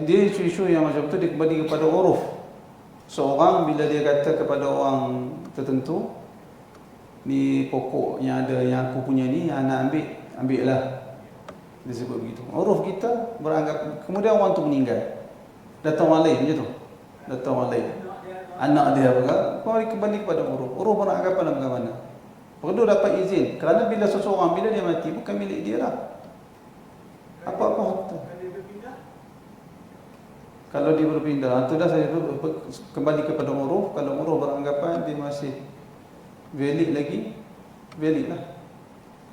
Dia isu-isu yang macam tu dia kembali kepada uruf. Seorang bila dia kata kepada orang tertentu, ni pokok yang ada yang aku punya ni, yang nak ambil lah. Dia sebut begitu. Uruf kita beranggap, kemudian orang tu meninggal. Datang orang lain macam tu. Datang orang lain. Anak dia apa? Kembali kepada uruf. Uruf beranggapan bagaimana? Perlu dapat izin. Kerana bila seseorang, bila dia mati, bukan milik dia lah. Apa-apa harta. Kalau dia berpindah, itu dah saya kembali kepada uruf. Kalau uruf beranggapan dia masih valid lagi, valid lah.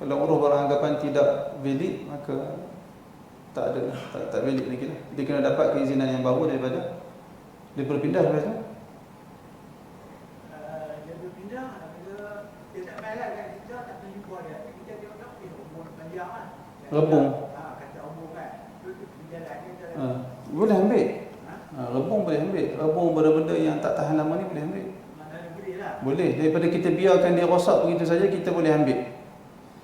Kalau uruf beranggapan tidak valid, maka tak ada, tak valid lagi lah. Dia kena dapat keizinan yang baru daripada dia berpindah daripada tu. Dia berpindah, dia tak malak kan, kita tak perlu jumpa dia. Kita tengok umur panjang kan. Rebung. Kata umur kan. Itu berjalan kita. Boleh ambil. Rebung boleh ambil. Rebung benda-benda yang tak tahan lama ni boleh ambil. Boleh. Daripada kita biarkan dia rosak begitu saja, kita boleh ambil.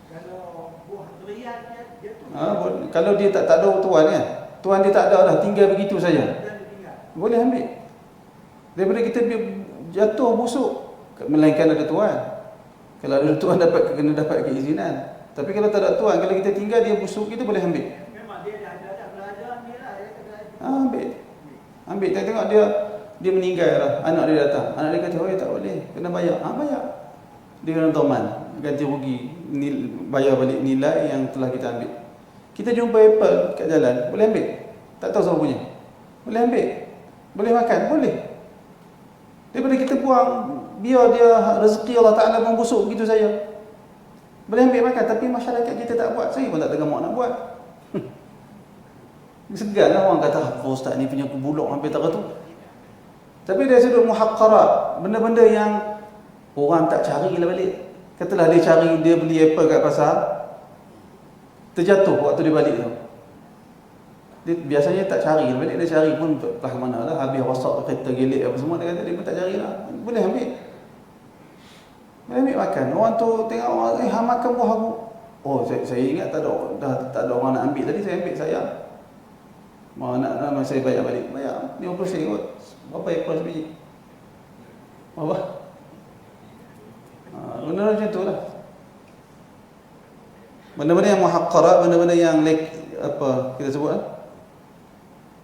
Kalau buah durian dia tu. Kalau dia tak ada tuan kan. Tuan dia tak ada dah, tinggal begitu saja. Boleh ambil. Daripada kita jatuh busuk, melainkan ada tuan. Kalau ada tuan kena dapat keizinan. Tapi kalau tak ada tuan, kalau kita tinggal dia busuk, kita boleh ambil. Memang dia dah belajar ni lah, dia belajar. Ambil. Tengok dia meninggal lah. Anak dia datang. Anak dia kata, "Oh, tak boleh. Kena bayar." Bayar. Dia kena doman, ganti rugi, bayar balik nilai yang telah kita ambil. Kita jumpa apple kat jalan, boleh ambil? Tak tahu siapa punya. Boleh ambil? Boleh makan? Boleh. Daripada kita buang, biar dia rezeki Allah Ta'ala membusuk begitu saja. Boleh ambil makan, tapi masyarakat kita tak buat. Saya pun tak tergemak nak buat. Segan lah orang kata, "Apa ustaz ni punya kubulok hampir tak tu." Tapi dia sudut muhaqqarat, benda-benda yang orang tak cari lah balik. Katalah dia beli apple kat pasar, terjatuh waktu dia balik tu. Dia biasanya tak cari balik, dia cari pun entah mana lah, habis rosak kereta gelik apa semua, dia kata dia pun tak cari lah. Boleh ambil. Boleh ambil makan. Orang tu tengok orang, hang makan buah aku. Oh, saya ingat tak ada orang nak ambil tadi, saya ambil sayang. Nak saya bayar balik. Bayar 50 sen kot. Berapa ekor sebiji? Berapa? Benda macam tu lah. Benda-benda yang muhaqqarat, benda-benda yang apa kita sebut lah.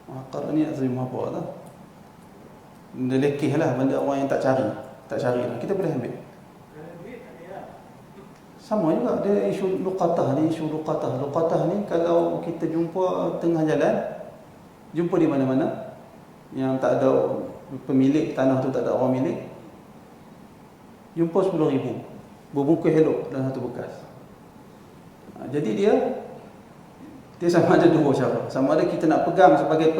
Muhaqqarat ni terima apa lah. Benda lekeh lah, benda orang yang tak cari lah. Kita boleh ambil. Sama juga dia isu luqatah ni. Luqatah ni kalau kita jumpa tengah jalan, jumpa di mana-mana yang tak ada pemilik tanah tu, tak ada orang milik, jumpa 10,000 berbungkus elok dalam satu bekas. Jadi dia sama ada dua cara. Sama ada kita nak pegang sebagai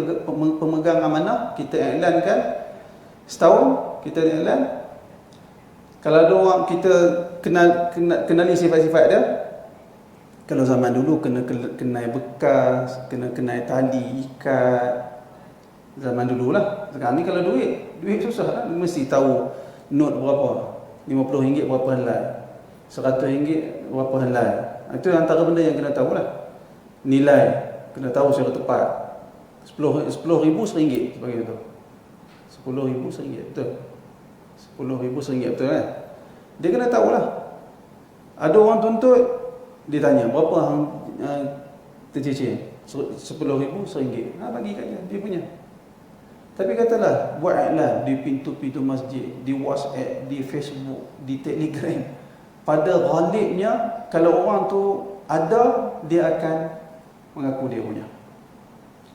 pemegang amanah, kita iklankan setahun, kita iklan. Kalau ada orang kita kenali sifat-sifat dia. Kalau zaman dulu kenai bekas, kenai tali, ikat. Zaman dululah. Sekarang ni kalau duit susah lah. Mesti tahu note berapa. RM50 berapa helai. RM100 berapa helai. Itu antara benda yang kena tahu lah. Nilai kena tahu secara tepat. RM10,000 RM1 sebagai itu. RM10,000 RM1 betul. RM10,000 RM1 betul kan. Dia kena tahulah. Ada orang tuntut, dia tanya berapa hang tercicir? RM10,000 RM1. Bagi kat dia punya. Tapi katalah buat iklan di pintu-pintu masjid, di WhatsApp, di Facebook, di Telegram. Pada ghalibnya kalau orang tu ada, dia akan mengaku dia punya.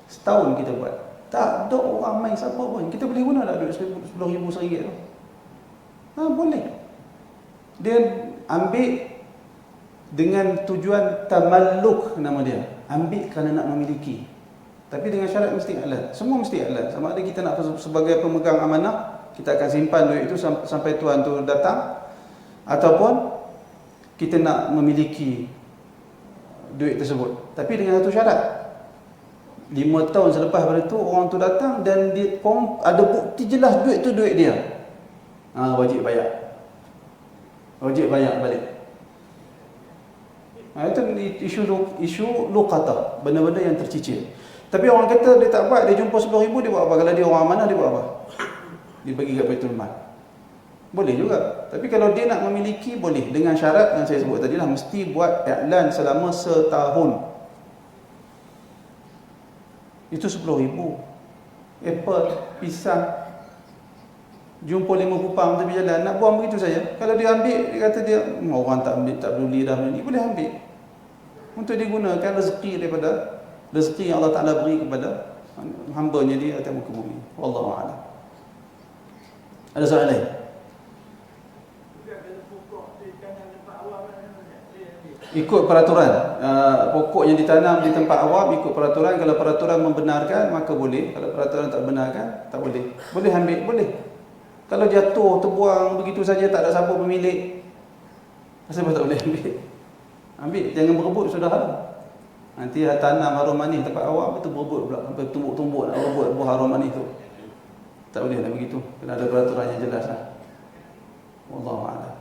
Setahun kita buat. Tak ada orang main siapa pun. Kita boleh guna tak duit RM10,000 RM1 tu? Boleh. Dia ambil dengan tujuan tamalluk nama dia. Ambil kerana nak memiliki. Tapi dengan syarat mesti halal. Semua mesti halal. Sama ada kita nak sebagai pemegang amanah, kita akan simpan duit itu sampai tuan tu datang, ataupun kita nak memiliki duit tersebut. Tapi dengan satu syarat. 5 tahun selepas pada tu orang tu datang dan dia ada bukti jelas duit tu duit dia. Wajib bayar. Wajib bayar balik. Itu isu luqatah, benda-benda yang tercicir. Tapi orang kata dia tak buat, dia jumpa 10,000, dia buat apa? Kalau dia orang mana, dia buat apa? Dia bagi kat Baitul Mal. Boleh juga. Tapi kalau dia nak memiliki, boleh. Dengan syarat yang saya sebut tadi lah, mesti buat iklan selama setahun. Itu 10,000. Apple, pisang, jumpa 5 kupang tepi jalan, nak buang begitu saja. Kalau dia ambil, dia kata dia, orang tak ambil, tak peduli dah, ni boleh ambil. Untuk digunakan rezeki daripada rezeki yang Allah Ta'ala beri kepada hamba-Nya di atas muka bumi. Wallahu a'lam. Ada soalan lain? Ikut peraturan. Pokok yang ditanam di tempat awam ikut peraturan. Kalau peraturan membenarkan, maka boleh. Kalau peraturan tak benarkan, tak boleh. Boleh ambil? Boleh. Kalau jatuh, terbuang begitu saja, tak ada siapa pemilik, kenapa tak boleh ambil? Ambil, jangan berebut, sudah haram. Nanti tanam harum manis tempat awam, itu berebut pula, sampai tumbuk-tumbuk nak berebut buah harum manis tu. Tak boleh nak begitu. Kena ada peraturan yang jelas lah. Wallahu a'lam.